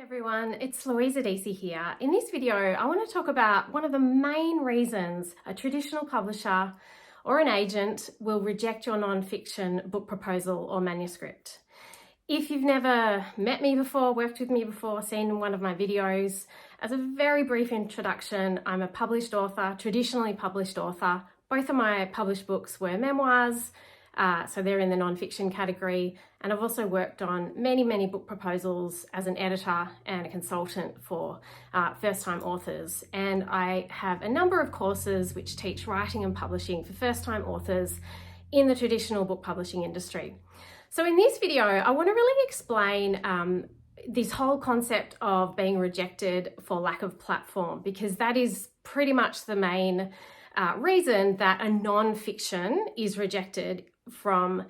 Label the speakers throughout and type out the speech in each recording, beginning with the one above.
Speaker 1: Everyone, it's Louisa here. In this video, I want to talk about one of the main reasons a traditional publisher or an agent will reject your non-fiction book proposal or manuscript. If you've never met me before, worked with me before, seen one of my videos, as a very brief introduction, I'm a published author, traditionally published author. Both of my published books were memoirs, so they're in the non-fiction category, and I've also worked on many book proposals as an editor and a consultant for first-time authors. And I have a number of courses which teach writing and publishing for first-time authors in the traditional book publishing industry. So in this video, I want to really explain this whole concept of being rejected for lack of platform, because that is pretty much the main reason that a non-fiction is rejected from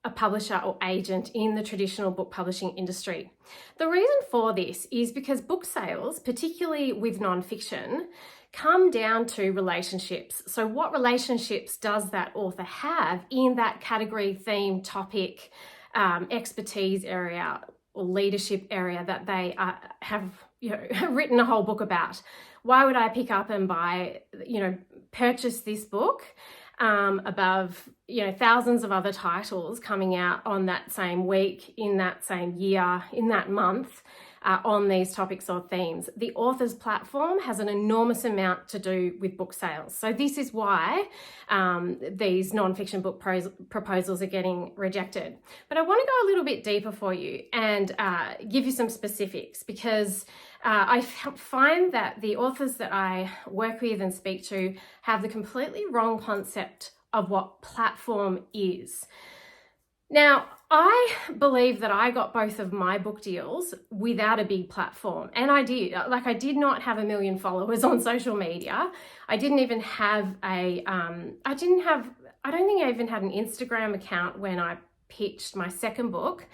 Speaker 1: a publisher or agent in the traditional book publishing industry. The reason for this is because book sales, particularly with non-fiction, come down to relationships. So what relationships does that author have in that category, theme, topic, expertise area or leadership area that they have written a whole book about? Why would I pick up and buy, purchase this book above, thousands of other titles coming out on that same week, in that same year, in that month, on these topics or themes? The author's platform has an enormous amount to do with book sales. So this is why these non-fiction book proposals are getting rejected. But I want to go a little bit deeper for you and give you some specifics, because I find that the authors that I work with and speak to have the completely wrong concept of what platform is. Now, I believe that I got both of my book deals without a big platform. And I did. I did not have 1 million followers on social media. I didn't even have I don't think I even had an Instagram account when I pitched my second book.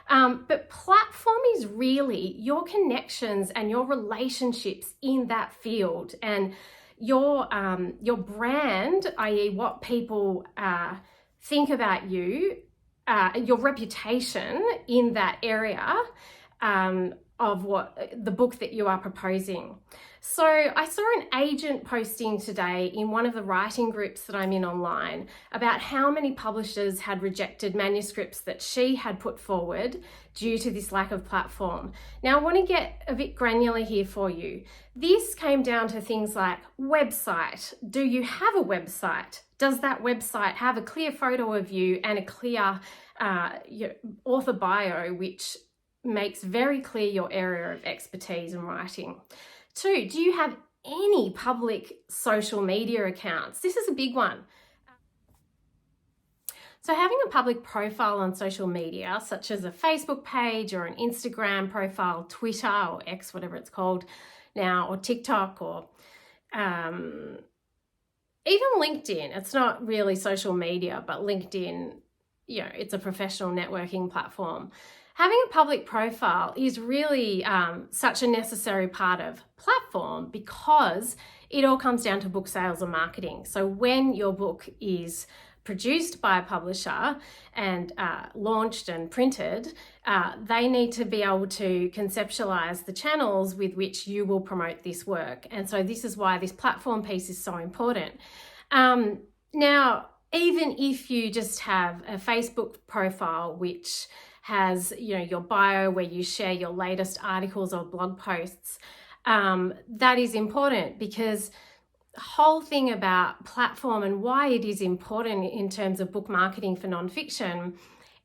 Speaker 1: But platform is really your connections and your relationships in that field, and your brand, i.e. what people think about you, your reputation in that area of what the book that you are proposing. So I saw an agent posting today in one of the writing groups that I'm in online about how many publishers had rejected manuscripts that she had put forward due to this lack of platform. Now I want to get a bit granular here for you. This came down to things like website. Do you have a website? Does that website have a clear photo of you and a clear author bio, which makes very clear your area of expertise in writing? 2, do you have any public social media accounts? This is a big one. So having a public profile on social media, such as a Facebook page or an Instagram profile, Twitter or X, whatever it's called now, or TikTok, or even LinkedIn. It's not really social media, but LinkedIn, it's a professional networking platform. Having a public profile is really such a necessary part of platform, because it all comes down to book sales and marketing. So when your book is produced by a publisher and launched and printed, they need to be able to conceptualize the channels with which you will promote this work. And so this is why this platform piece is so important. Now, even if you just have a Facebook profile which has your bio where you share your latest articles or blog posts, that is important, because the whole thing about platform and why it is important in terms of book marketing for nonfiction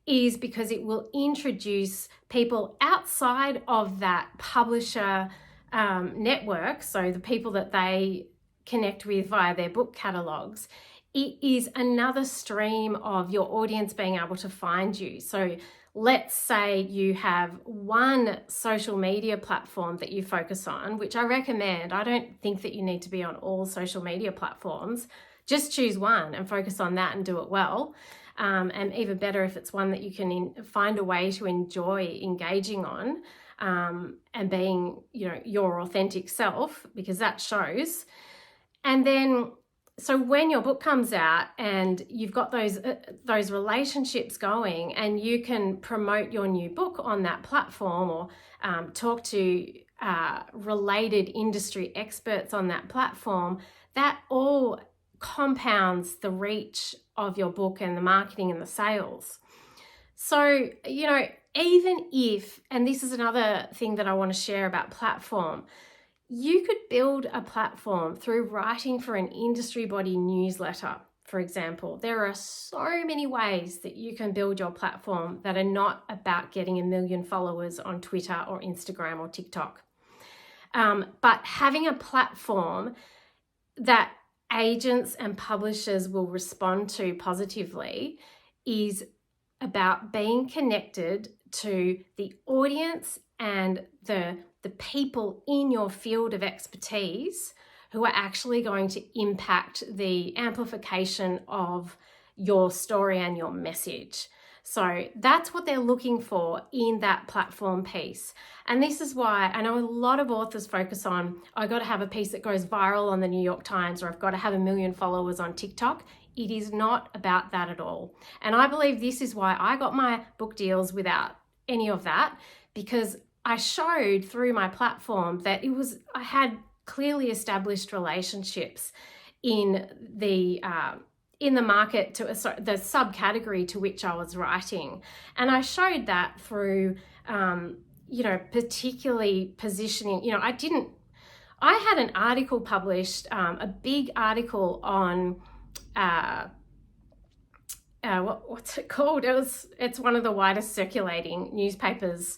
Speaker 1: is because it will introduce people outside of that publisher network, so the people that they connect with via their book catalogs. It is another stream of your audience being able to find you. So let's say you have one social media platform that you focus on, which I recommend. I don't think that you need to be on all social media platforms. Just choose one and focus on that and do it well. And even better if it's one that you can find a way to enjoy engaging on and being, your authentic self, because that shows. And then So when your book comes out and you've got those relationships going, and you can promote your new book on that platform, or talk to related industry experts on that platform, that all compounds the reach of your book and the marketing and the sales. So, even if, and this is another thing that I want to share about platform, you could build a platform through writing for an industry body newsletter, for example. There are so many ways that you can build your platform that are not about getting 1 million followers on Twitter or Instagram or TikTok. But having a platform that agents and publishers will respond to positively is about being connected to the audience and the people in your field of expertise who are actually going to impact the amplification of your story and your message. So that's what they're looking for in that platform piece. And this is why I know a lot of authors focus on, I've got to have a piece that goes viral on the New York Times, or I've got to have 1 million followers on TikTok. It is not about that at all. And I believe this is why I got my book deals without any of that, because I showed through my platform that I had clearly established relationships in the market, to the subcategory to which I was writing. And I showed that through, particularly positioning. I had an article published, a big article on, what's it called? It's one of the widest circulating newspapers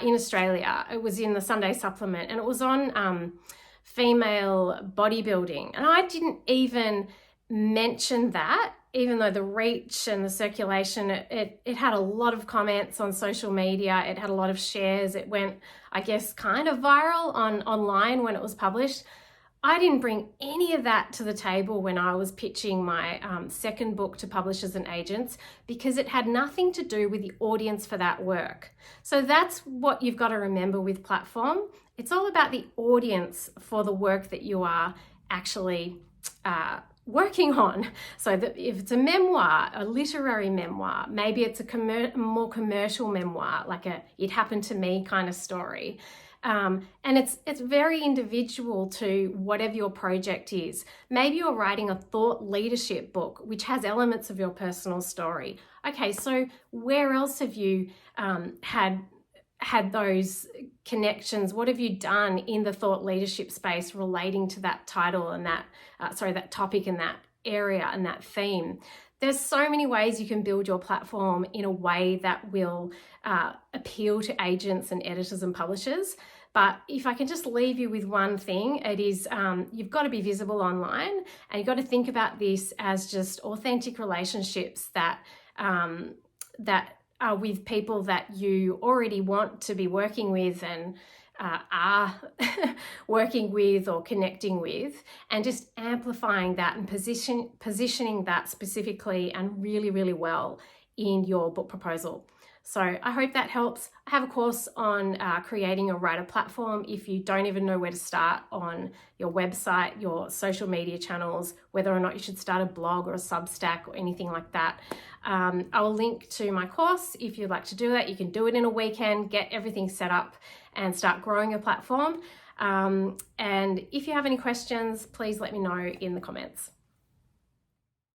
Speaker 1: in Australia. It was in the Sunday Supplement, and it was on female bodybuilding. And I didn't even mention that, even though the reach and the circulation, it had a lot of comments on social media. It had a lot of shares. It went, I guess, kind of viral online when it was published. I didn't bring any of that to the table when I was pitching my second book to publishers and agents, because it had nothing to do with the audience for that work. So that's what you've got to remember with platform. It's all about the audience for the work that you are actually working on. So that if it's a memoir, a literary memoir, maybe it's a more commercial memoir, like a "it happened to me" kind of story. And it's very individual to whatever your project is. Maybe you're writing a thought leadership book, which has elements of your personal story. Okay, so where else have you had those connections? What have you done in the thought leadership space relating to that title and that topic and that area and that theme? There's so many ways you can build your platform in a way that will appeal to agents and editors and publishers. But if I can just leave you with one thing, it is you've got to be visible online, and you've got to think about this as just authentic relationships that are with people that you already want to be working with and are working with or connecting with, and just amplifying that and positioning that specifically and really, really well in your book proposal. So I hope that helps. I have a course on creating a writer platform. If you don't even know where to start on your website, your social media channels, whether or not you should start a blog or a Substack or anything like that, I will link to my course. If you'd like to do that, you can do it in a weekend, get everything set up and start growing your platform. And if you have any questions, please let me know in the comments.